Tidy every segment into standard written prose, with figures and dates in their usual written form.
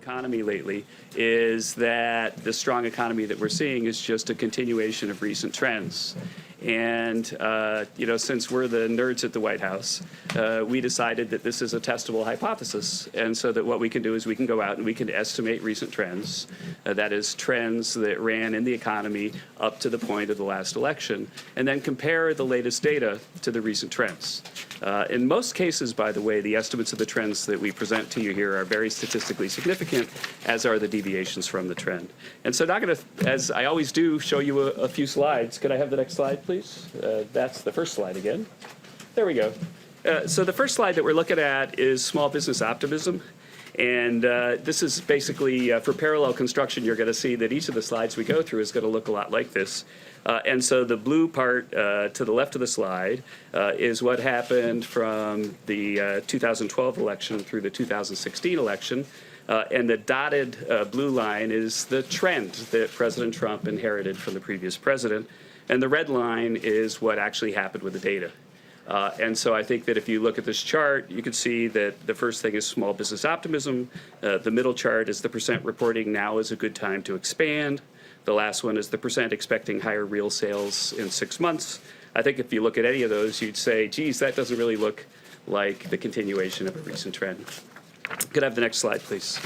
economy lately is that the strong economy that we're seeing is just a continuation of recent trends. And, since we're the nerds at the White House, we decided that this is a testable hypothesis. And so that what we can do is we can go out and we can estimate recent trends, that is trends that ran in the economy up to the point of the last election, and then compare the latest data to the recent trends. In most cases, by the way, the estimates of the trends that we present to you here are very statistically significant, as are the deviations from the trend. And so now I'm going to, as I always do, show you a few slides. Could I have the next slide, please? That's the first slide again. There we go. So the first slide that we're looking at is small business optimism. And this is basically, for parallel construction, you're going to see that each of the slides we go through is going to look a lot like this. And so the blue part to the left of the slide is what happened from the 2012 election through the 2016 election. And the dotted blue line is the trend that President Trump inherited from the previous president. And the red line is what actually happened with the data. And so I think that if you look at this chart, you can see that the first thing is small business optimism. The middle chart is the percent reporting now is a good time to expand. The last one is the percent expecting higher real sales in 6 months. I think if you look at any of those, you'd say, geez, that doesn't really look like the continuation of a recent trend. Could I have the next slide, please?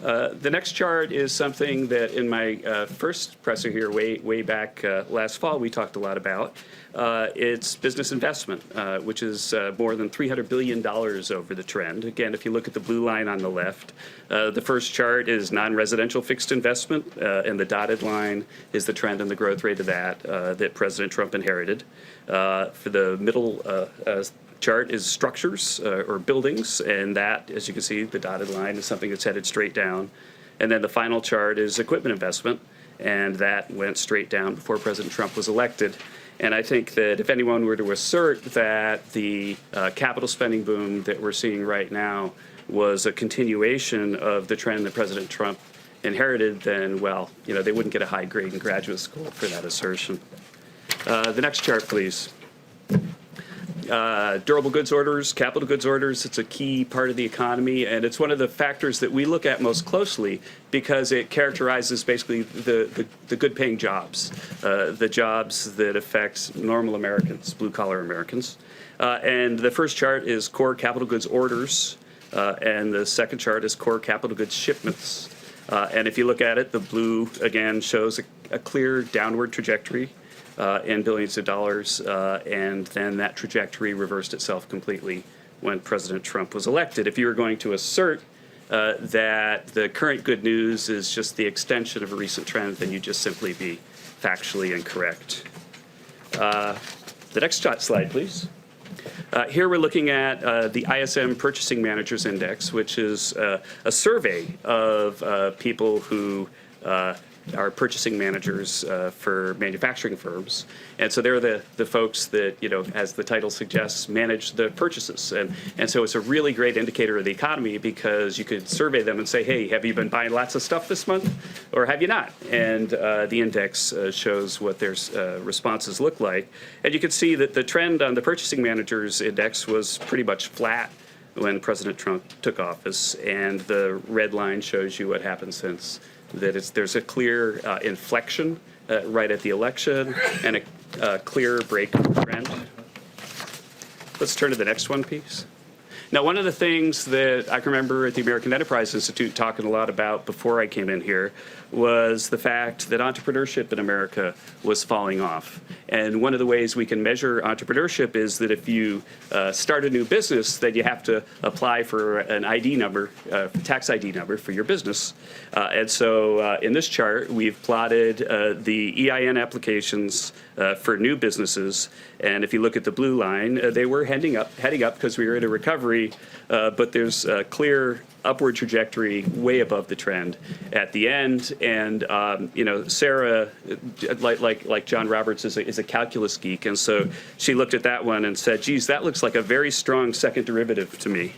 The next chart is something that in my first presser here way back last fall we talked a lot about. It's business investment, which is more than $300 billion over the trend. Again, if you look at the blue line on the left, the first chart is non-residential fixed investment, and the dotted line is the trend and the growth rate of that President Trump inherited. For the middle chart is structures or buildings, and that, as you can see, the dotted line is something that's headed straight down. And then the final chart is equipment investment, and that went straight down before President Trump was elected. And I think that if anyone were to assert that the capital spending boom that we're seeing right now was a continuation of the trend that President Trump inherited, then, well, they wouldn't get a high grade in graduate school for that assertion. The next chart, please. Durable goods orders, capital goods orders, it's a key part of the economy, and it's one of the factors that we look at most closely because it characterizes basically the good-paying jobs, the jobs that affect normal Americans, blue-collar Americans. And the first chart is core capital goods orders, and the second chart is core capital goods shipments. And if you look at it, the blue, again, shows a clear downward trajectory in billions of dollars, and then that trajectory reversed itself completely when President Trump was elected. If you were going to assert that the current good news is just the extension of a recent trend, then you'd just simply be factually incorrect. The next slide, please. Here we're looking at the ISM Purchasing Managers Index, which is a survey of people who are purchasing managers for manufacturing firms. And so they're the folks that, as the title suggests, manage the purchases. And so it's a really great indicator of the economy because you could survey them and say, hey, have you been buying lots of stuff this month or have you not? And the index shows what their responses look like. And you can see that the trend on the Purchasing Managers Index was pretty much flat when President Trump took office. And the red line shows you what happened since. That there's a clear inflection right at the election and a clear break trend. Let's turn to the next one, please. Now, one of the things that I can remember at the American Enterprise Institute talking a lot about before I came in here was the fact that entrepreneurship in America was falling off. And one of the ways we can measure entrepreneurship is that if you start a new business, then you have to apply for an ID number, tax ID number for your business. And so in this chart, we've plotted the EIN applications for new businesses. And if you look at the blue line, they were heading up because we were in a recovery, but there's a clear upward trajectory way above the trend at the end. And Sarah, like John Roberts, is a calculus geek, and so she looked at that one and said, geez, that looks like a very strong second derivative to me.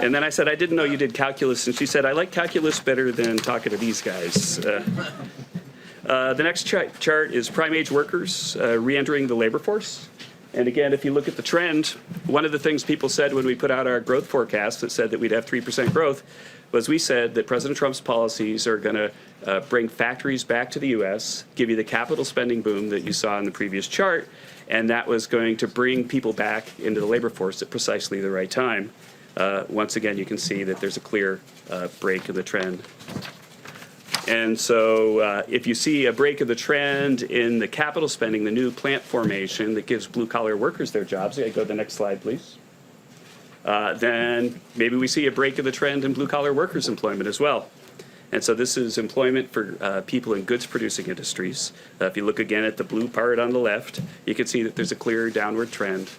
And then I said, I didn't know you did calculus, and she said, I like calculus better than talking to these guys. The next chart is prime age workers re-entering the labor force. And again, if you look at the trend, one of the things people said when we put out our growth forecast that said that we'd have 3% growth was we said that President Trump's policies are going to bring factories back to the U.S., give you the capital spending boom that you saw in the previous chart, and that was going to bring people back into the labor force at precisely the right time. Once again, you can see that there's a clear break in the trend. And so if you see a break of the trend in the capital spending, the new plant formation that gives blue-collar workers their jobs, go to the next slide, please, then maybe we see a break of the trend in blue-collar workers' employment as well. And so this is employment for people in goods-producing industries. If you look again at the blue part on the left, you can see that there's a clear downward trend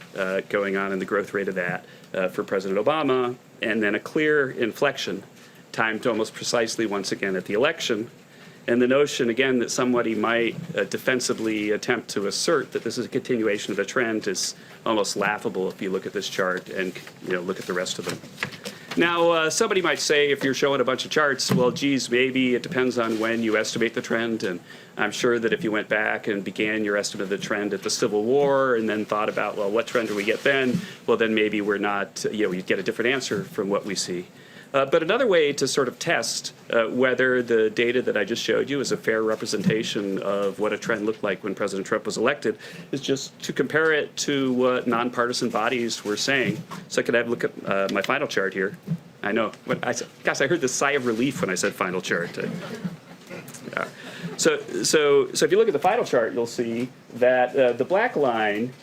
going on in the growth rate of that for President Obama, and then a clear inflection timed almost precisely once again at the election. And the notion, again, that somebody might defensively attempt to assert that this is a continuation of the trend is almost laughable if you look at this chart and look at the rest of them. Now, somebody might say, if you're showing a bunch of charts, well, geez, maybe it depends on when you estimate the trend. And I'm sure that if you went back and began your estimate of the trend at the Civil War and then thought about, well, what trend do we get then? Well, then maybe we're not, we get a different answer from what we see. But another way to sort of test whether the data that I just showed you is a fair representation of what a trend looked like when President Trump was elected is just to compare it to what nonpartisan bodies were saying. So I could have a look at my final chart here. I know. Gosh, I heard this sigh of relief when I said final chart. Yeah. So if you look at the final chart, you'll see that the black line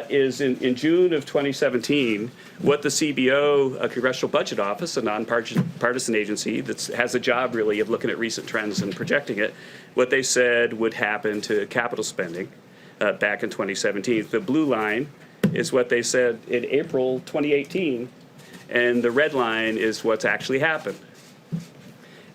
is in June of 2017, what the CBO, a Congressional Budget Office, a nonpartisan agency that has a job really of looking at recent trends and projecting it, what they said would happen to capital spending back in 2017. The blue line is what they said in April 2018, and the red line is what's actually happened.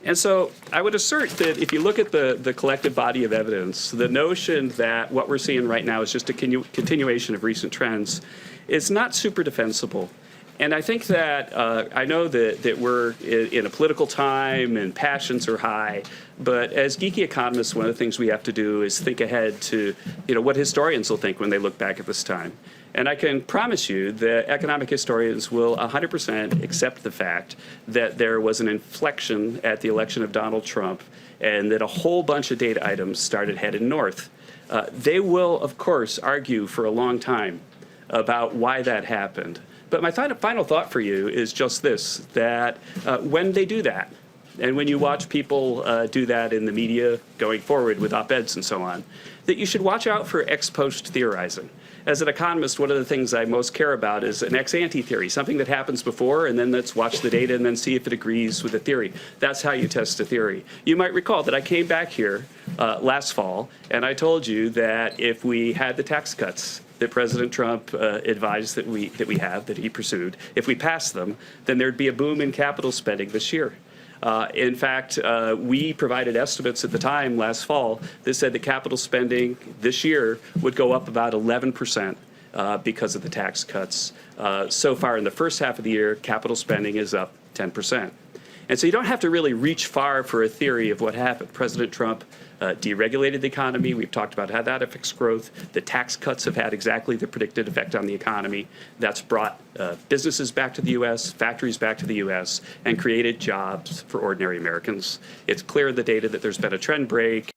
And so I would assert that if you look at the collective body of evidence, the notion that what we're seeing right now is just a continuation of recent trends is not super defensible. And I think that I know that we're in a political time and passions are high, but as geeky economists, one of the things we have to do is think ahead to what historians will think when they look back at this time. And I can promise you that economic historians will 100% accept the fact that there was an inflection at the election of Donald Trump and that a whole bunch of data items started heading north. They will, of course, argue for a long time about why that happened. But my final thought for you is just this, that when they do that, and when you watch people do that in the media going forward with op-eds and so on, that you should watch out for ex post theorizing. As an economist, one of the things I most care about is an ex-ante theory, something that happens before, and then let's watch the data and then see if it agrees with the theory. That's how you test a theory. You might recall that I came back here last fall, and I told you that if we had the tax cuts that President Trump advised that he pursued, if we passed them, then there'd be a boom in capital spending this year. In fact, we provided estimates at the time last fall that said that capital spending this year would go up about 11% because of the tax cuts. So far in the first half of the year, capital spending is up 10%. And so you don't have to really reach far for a theory of what happened. President Trump deregulated the economy. We've talked about how that affects growth. The tax cuts have had exactly the predicted effect on the economy. That's brought businesses back to the U.S., factories back to the U.S., and created jobs for ordinary Americans. It's clear in the data that there's been a trend break,